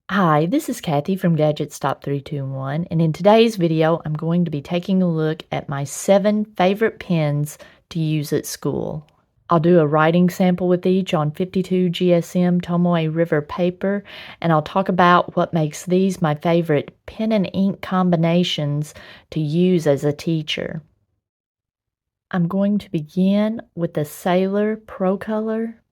Hi, this is Kathy from Gadgets Top 321, and in today's video, I'm going to be taking a look at my 7 favorite pens to use at school. I'll do a writing sample with each on 52 GSM Tomoe River paper, and I'll talk about what makes these my favorite pen and ink combinations to use as a teacher. I'm going to begin with the Sailor Pro Color.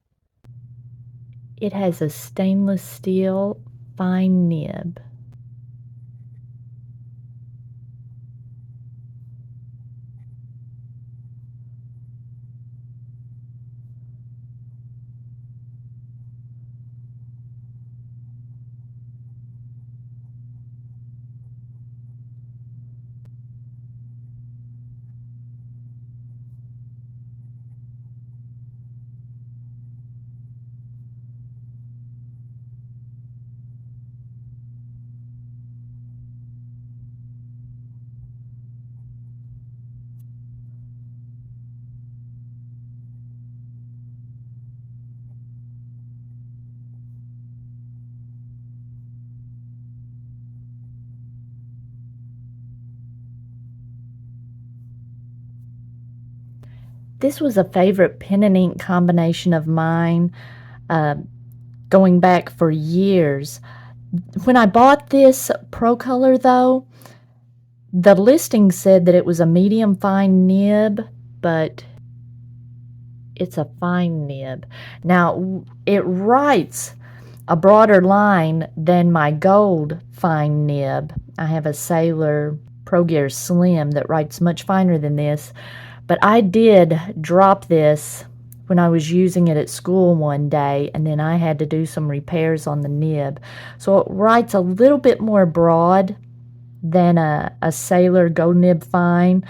It has a stainless steel fine nib. This was a favorite pen and ink combination of mine, uh, going back for years. When I bought this Pro Color, though, the listing said that it was a medium fine nib, but it's a fine nib. Now, it writes a broader line than my gold fine nib. I have a Sailor Pro Gear Slim that writes much finer than this, but I did drop this when I was using it at school one day, and then I had to do some repairs on the nib. So it writes a little bit more broad than a Sailor Gold Nib Fine,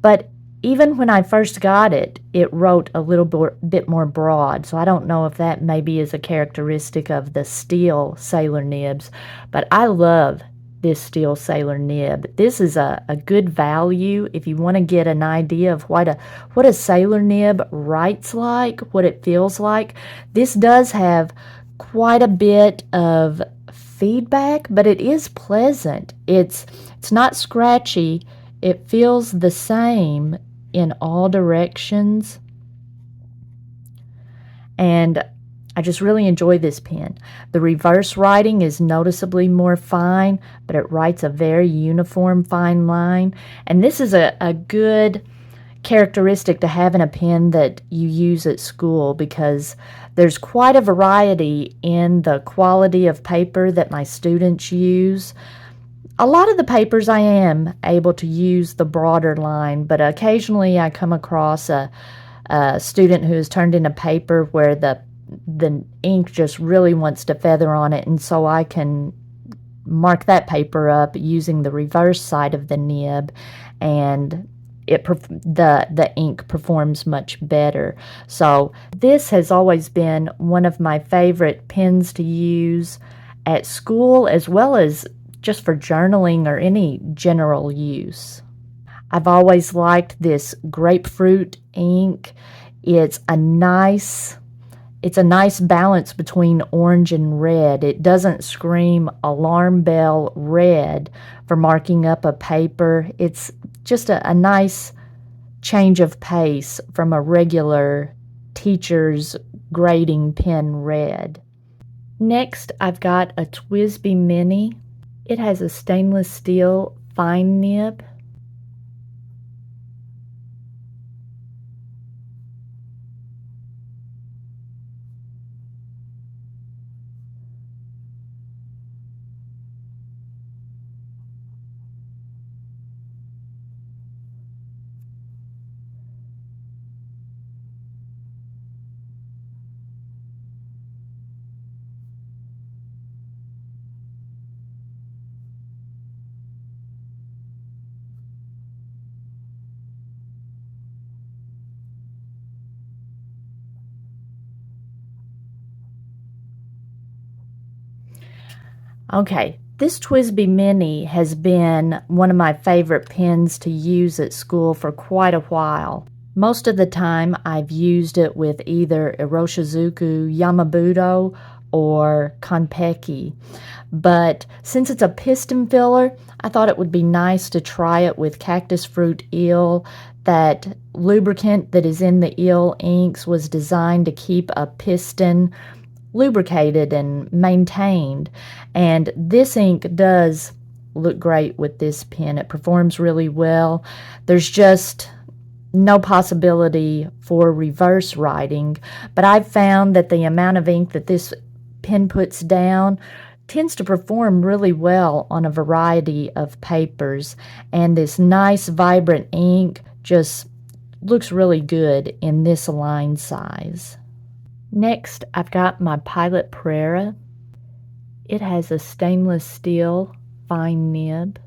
but even when I first got it, it wrote a little bit more broad, so I don't know if that maybe is a characteristic of the steel Sailor nibs, but I love this steel Sailor nib. This is a good value if you want to get an idea of what a Sailor nib writes like, what it feels like. This does have quite a bit of feedback, but it is pleasant. It's not scratchy. It feels the same in all directions, and I just really enjoy this pen. The reverse writing is noticeably more fine, but it writes a very uniform fine line, and this is a good characteristic to have in a pen that you use at school, because there's quite a variety in the quality of paper that my students use. A lot of the papers I am able to use the broader line, but occasionally I come across a student who has turned in a paper where the ink just really wants to feather on it, and so I can mark that paper up using the reverse side of the nib, and the ink performs much better. So this has always been one of my favorite pens to use at school, as well as just for journaling or any general use. I've always liked this grapefruit ink. It's a nice balance between orange and red. It doesn't scream alarm bell red for marking up a paper. It's just a nice change of pace from a regular teacher's grading pen red. Next, I've got a Twisby Mini. It has a stainless steel fine nib. Okay, this Twisby Mini has been one of my favorite pens to use at school for quite a while. Most of the time I've used it with either Iroshizuku Yamabudo or Konpeki. But since it's a piston filler, I thought it would be nice to try it with Cactus Fruit Eel. That lubricant that is in the eel inks was designed to keep a piston lubricated and maintained. And this ink does look great with this pen. It performs really well. There's just no possibility for reverse writing, but I've found that the amount of ink that this pen puts down tends to perform really well on a variety of papers, and this nice vibrant ink just looks really good in this line size. Next, I've got my Pilot Pereira. It has a stainless steel fine nib.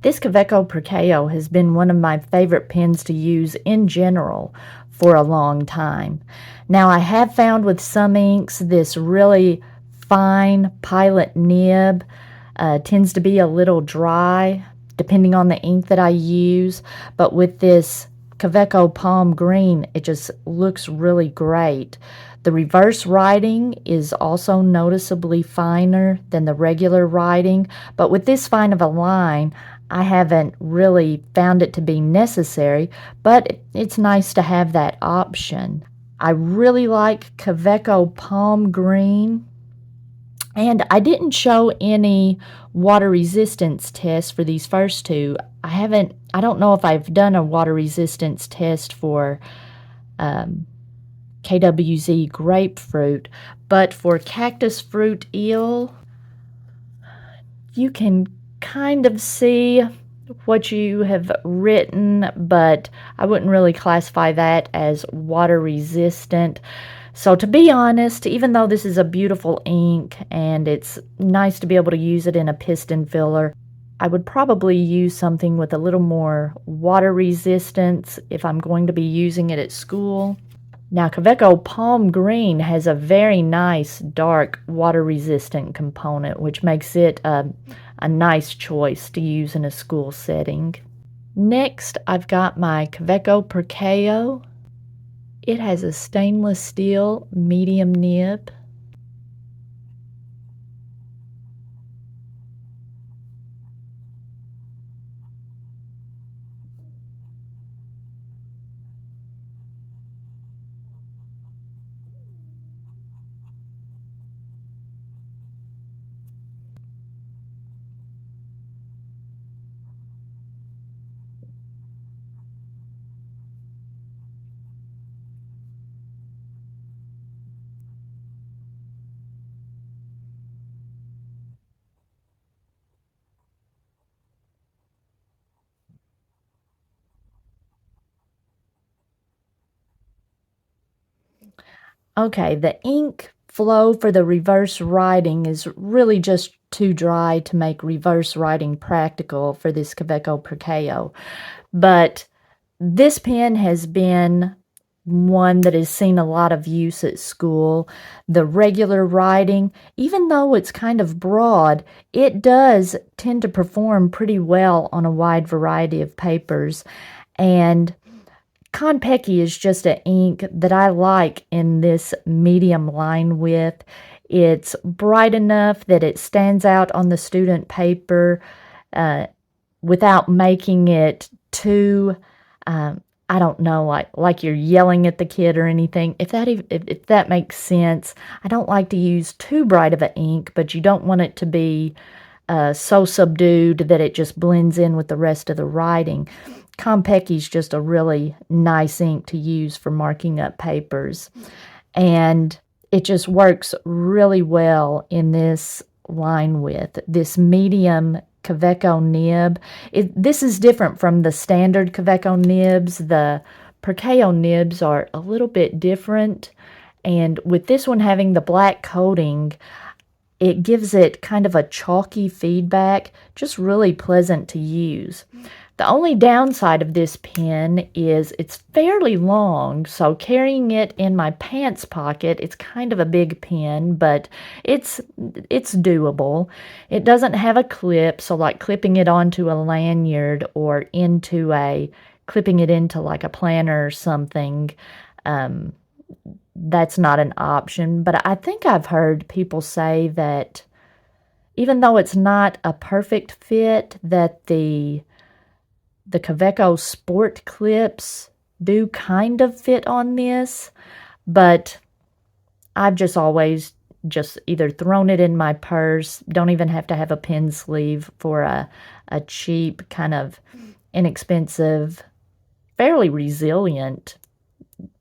This Cavaco Perko has been one of my favorite pens to use in general for a long time. Now, I have found with some inks this really fine Pilot nib tends to be a little dry depending on the ink that I use, but with this Cavaco Palm Green, it just looks really great. The reverse writing is also noticeably finer than the regular writing, but with this fine of a line, I haven't really found it to be necessary, but it's nice to have that option. I really like Cavaco Palm Green, and I didn't show any water resistance tests for these first two. I don't know if I've done a water resistance test for KWZ Grapefruit, but for Cactus Fruit Eel, you can kind of see what you have written, but I wouldn't really classify that as water resistant. So to be honest, even though this is a beautiful ink and it's nice to be able to use it in a piston filler, I would probably use something with a little more water resistance if I'm going to be using it at school. Now, Cavaco Palm Green has a very nice dark water resistant component, which makes it a nice choice to use in a school setting. Next, I've got my Cavaco Perko. It has a stainless steel medium nib. Okay, the ink flow for the reverse writing is really just too dry to make reverse writing practical for this Cavaco Perko. But this pen has been one that has seen a lot of use at school. The regular writing, even though it's kind of broad, it does tend to perform pretty well on a wide variety of papers. And Konpeki is just an ink that I like in this medium line width. It's bright enough that it stands out on the student paper without making it too, I don't know, like you're yelling at the kid or anything. If that makes sense. I don't like to use too bright of an ink, but you don't want it to be so subdued that it just blends in with the rest of the writing. Konpeki is just a really nice ink to use for marking up papers. And it just works really well in this line width. This medium Cavaco nib. This is different from the standard Cavaco nibs. The Perko nibs are a little bit different. And with this one having the black coating, it gives it kind of a chalky feedback, just really pleasant to use. The only downside of this pen is it's fairly long, so carrying it in my pants pocket, it's kind of a big pen, but it's doable. It doesn't have a clip, so like clipping it onto a lanyard or clipping it into like a planner or something, that's not an option. But I think I've heard people say that even though it's not a perfect fit, that the Cavaco Sport clips do kind of fit on this, but I've just always just either thrown it in my purse, don't even have to have a pen sleeve for a cheap, kind of inexpensive, fairly resilient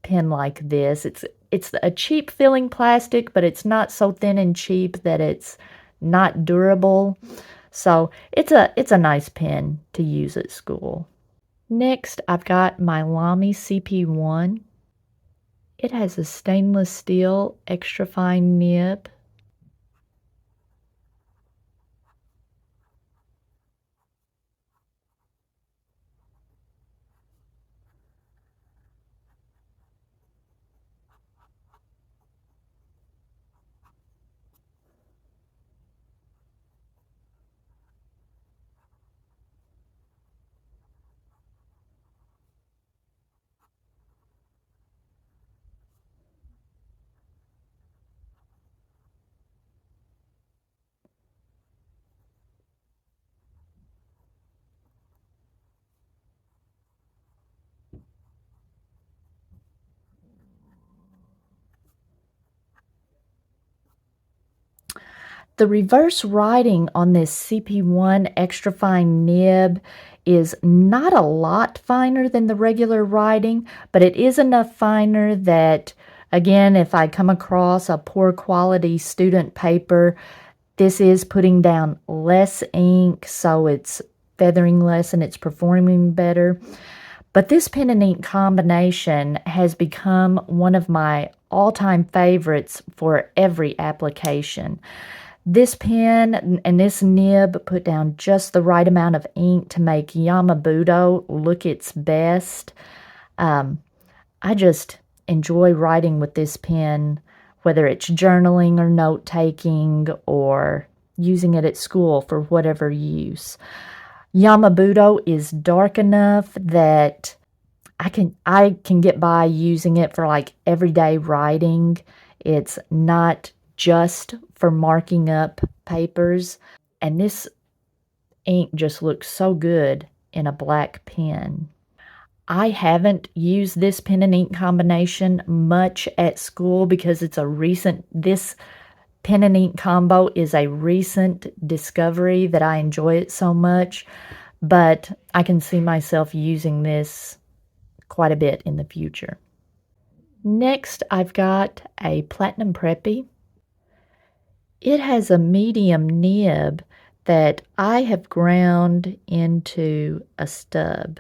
pen like this. It's a cheap filling plastic, but it's not so thin and cheap that it's not durable. So it's a nice pen to use at school. Next, I've got my Lamy CP1. It has a stainless steel extra fine nib. The reverse writing on this CP1 extra fine nib is not a lot finer than the regular writing, but it is enough finer that, again, if I come across a poor quality student paper, this is putting down less ink, so it's feathering less and it's performing better. But this pen and ink combination has become one of my all-time favorites for every application. This pen and this nib put down just the right amount of ink to make Yamabudo look its best. I just enjoy writing with this pen, whether it's journaling or note-taking or using it at school for whatever use. Yamabudo is dark enough that I can get by using it for like everyday writing. It's not just for marking up papers, and this ink just looks so good in a black pen. I haven't used this pen and ink combination much at school because this pen and ink combo is a recent discovery that I enjoy it so much, but I can see myself using this quite a bit in the future. Next, I've got a Platinum Preppy. It has a medium nib that I have ground into a stub.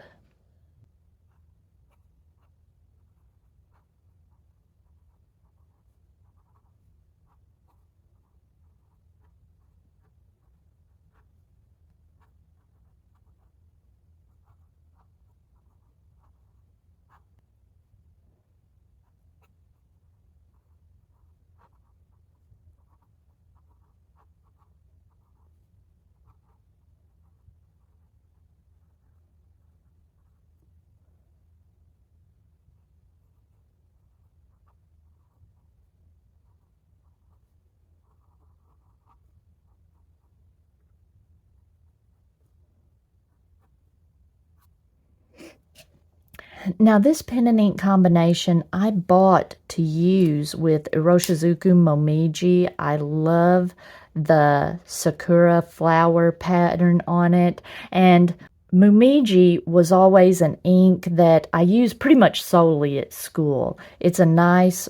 Now, this pen and ink combination I bought to use with Iroshizuku Momiji. I love the sakura flower pattern on it, and Momiji was always an ink that I use pretty much solely at school. It's a nice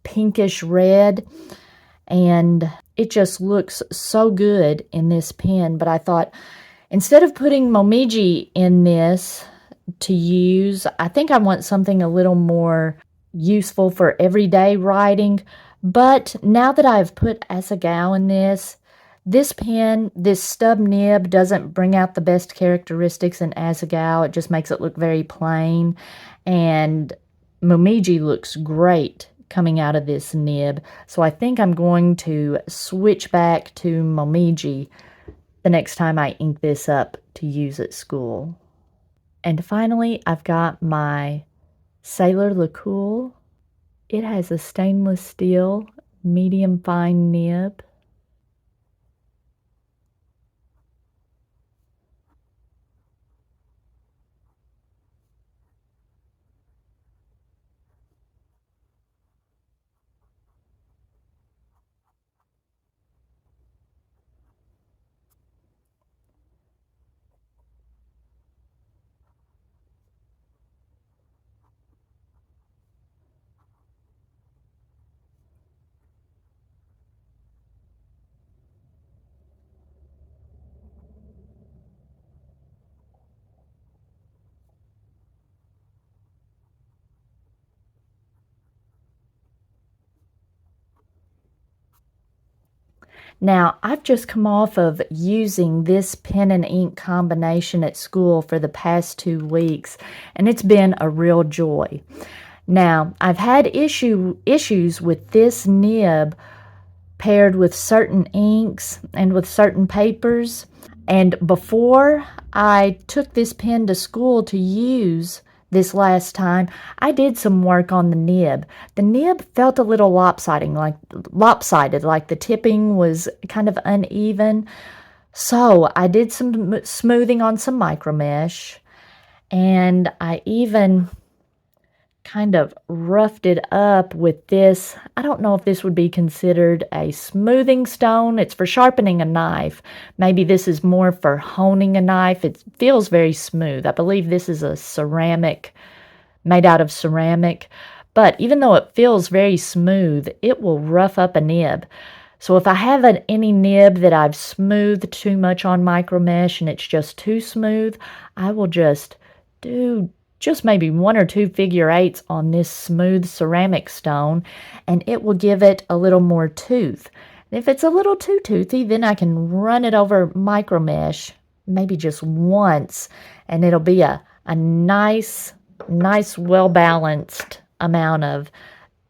pinkish red, and it just looks so good in this pen. But I thought, instead of putting Momiji in this to use, I think I want something a little more useful for everyday writing. But now that I've put Asagao in this pen, this stub nib doesn't bring out the best characteristics in Asagao. It just makes it look very plain. And Momiji looks great coming out of this nib. So I think I'm going to switch back to Momiji the next time I ink this up to use at school. And finally, I've got my Sailor LeCool. It has a stainless steel medium fine nib. Now, I've just come off of using this pen and ink combination at school for the past 2 weeks, and it's been a real joy. Now, I've had issues with this nib paired with certain inks and with certain papers. And before I took this pen to school to use this last time, I did some work on the nib. The nib felt a little lopsided, like the tipping was kind of uneven. So I did some smoothing on some micro mesh, and I even kind of roughed it up with this. I don't know if this would be considered a smoothing stone. It's for sharpening a knife. Maybe this is more for honing a knife. It feels very smooth. I believe this is a ceramic, made out of ceramic. But even though it feels very smooth, it will rough up a nib. So if I have any nib that I've smoothed too much on micro mesh and it's just too smooth, I will just do maybe 1 or 2 figure eights on this smooth ceramic stone, and it will give it a little more tooth. And if it's a little too toothy, then I can run it over micro mesh, maybe just once, and it'll be a nice, well-balanced amount of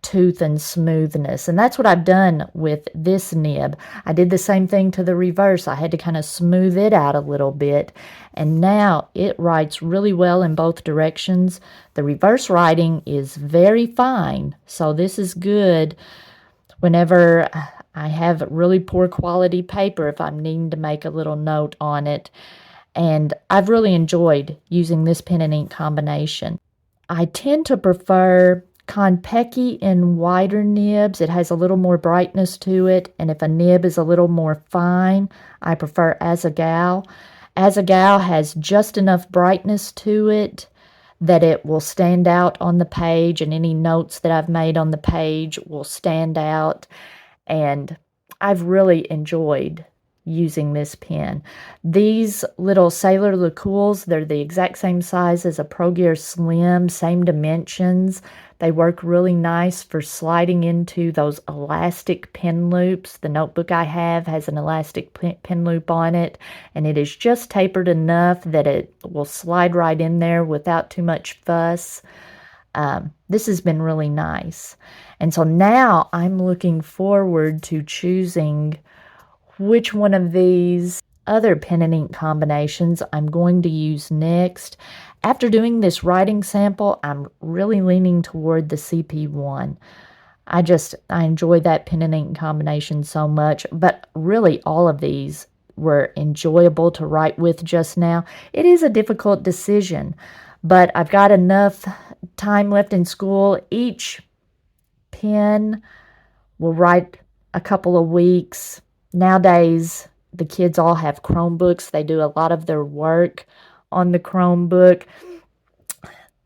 tooth and smoothness. And that's what I've done with this nib. I did the same thing to the reverse. I had to kind of smooth it out a little bit, and now it writes really well in both directions. The reverse writing is very fine, so this is good whenever I have really poor quality paper, if I'm needing to make a little note on it. And I've really enjoyed using this pen and ink combination. I tend to prefer Konpeki in wider nibs. It has a little more brightness to it, and if a nib is a little more fine, I prefer Asagao. Asagao has just enough brightness to it that it will stand out on the page, and any notes that I've made on the page will stand out, and I've really enjoyed using this pen. These little Sailor LeCools, they're the exact same size as a Pro Gear Slim, same dimensions. They work really nice for sliding into those elastic pen loops. The notebook I have has an elastic pen loop on it, and it is just tapered enough that it will slide right in there without too much fuss. This has been really nice. And so now I'm looking forward to choosing which one of these other pen and ink combinations I'm going to use next. After doing this writing sample, I'm really leaning toward the CP1. I enjoy that pen and ink combination so much, but really all of these were enjoyable to write with just now. It is a difficult decision, but I've got enough time left in school. Each pen will write a couple of weeks. Nowadays, the kids all have Chromebooks. They do a lot of their work on the Chromebook.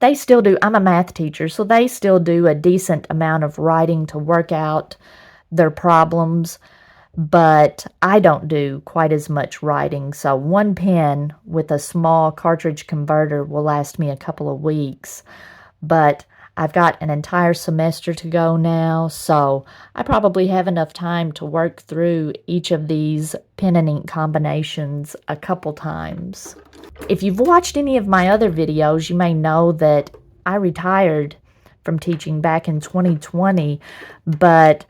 they still do, I'm a math teacher, so they still do a decent amount of writing to work out their problems, but I don't do quite as much writing. So one pen with a small cartridge converter will last me a couple of weeks, but I've got an entire semester to go now, so I probably have enough time to work through each of these pen and ink combinations a couple times. If you've watched any of my other videos, you may know that I retired from teaching back in 2020, but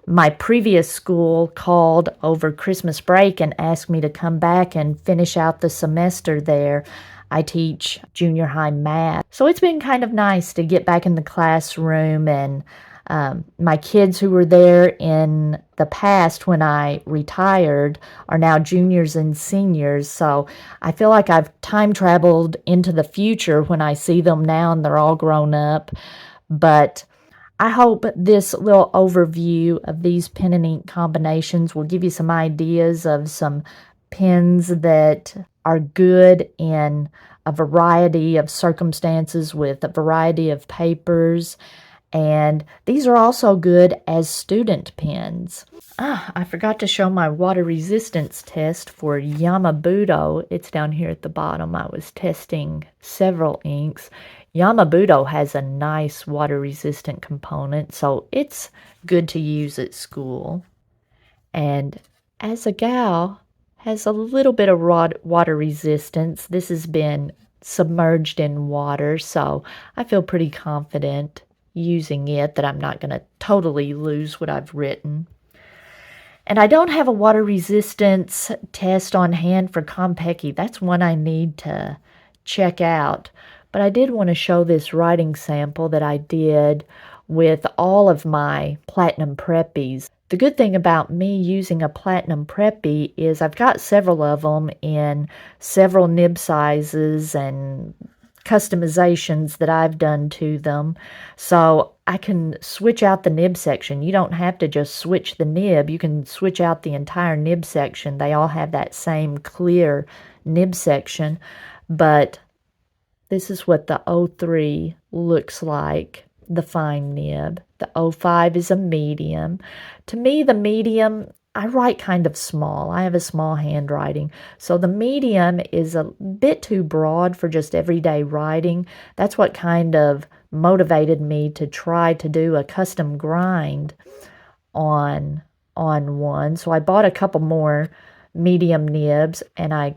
my previous school called over Christmas break and asked me to come back and finish out the semester there. I teach junior high math. So it's been kind of nice to get back in the classroom, and my kids who were there in the past when I retired are now juniors and seniors. So I feel like I've time traveled into the future when I see them now and they're all grown up. But I hope this little overview of these pen and ink combinations will give you some ideas of some pens that are good in a variety of circumstances with a variety of papers. And these are also good as student pens. I forgot to show my water resistance test for Yamabudo. It's down here at the bottom. I was testing several inks. Yamabudo has a nice water resistant component, so it's good to use at school. And Asagao has a little bit of water resistance. This has been submerged in water, so I feel pretty confident using it that I'm not going to totally lose what I've written. And I don't have a water resistance test on hand for Konpeki. That's one I need to check out. But I did want to show this writing sample that I did with all of my Platinum Preppies. The good thing about me using a Platinum Preppy is I've got several of them in several nib sizes and customizations that I've done to them. So I can switch out the nib section. You don't have to just switch the nib. You can switch out the entire nib section. They all have that same clear nib section. But this is what the 03 looks like, the fine nib. The 05 is a medium. To me, the medium, I write kind of small. I have a small handwriting. So the medium is a bit too broad for just everyday writing. That's what kind of motivated me to try to do a custom grind on one. So I bought a couple more medium nibs and I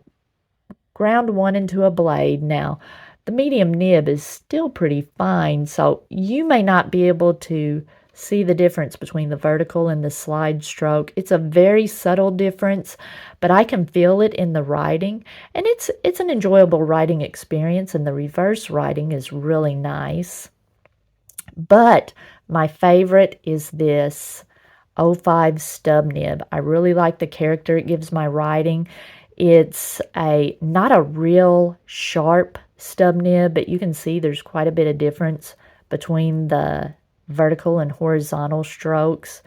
ground one into a blade. Now, the medium nib is still pretty fine, so you may not be able to see the difference between the vertical and the slide stroke. It's a very subtle difference, but I can feel it in the writing, and it's an enjoyable writing experience, and the reverse writing is really nice. But my favorite is this 05 stub nib. I really like the character it gives my writing. It's not a real sharp stub nib, but you can see there's quite a bit of difference between the vertical and horizontal strokes.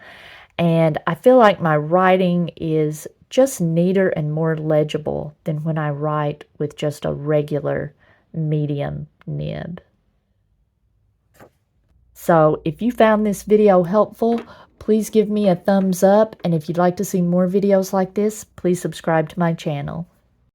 And I feel like my writing is just neater and more legible than when I write with just a regular medium nib. So if you found this video helpful, please give me a thumbs up. And if you'd like to see more videos like this, please subscribe to my channel.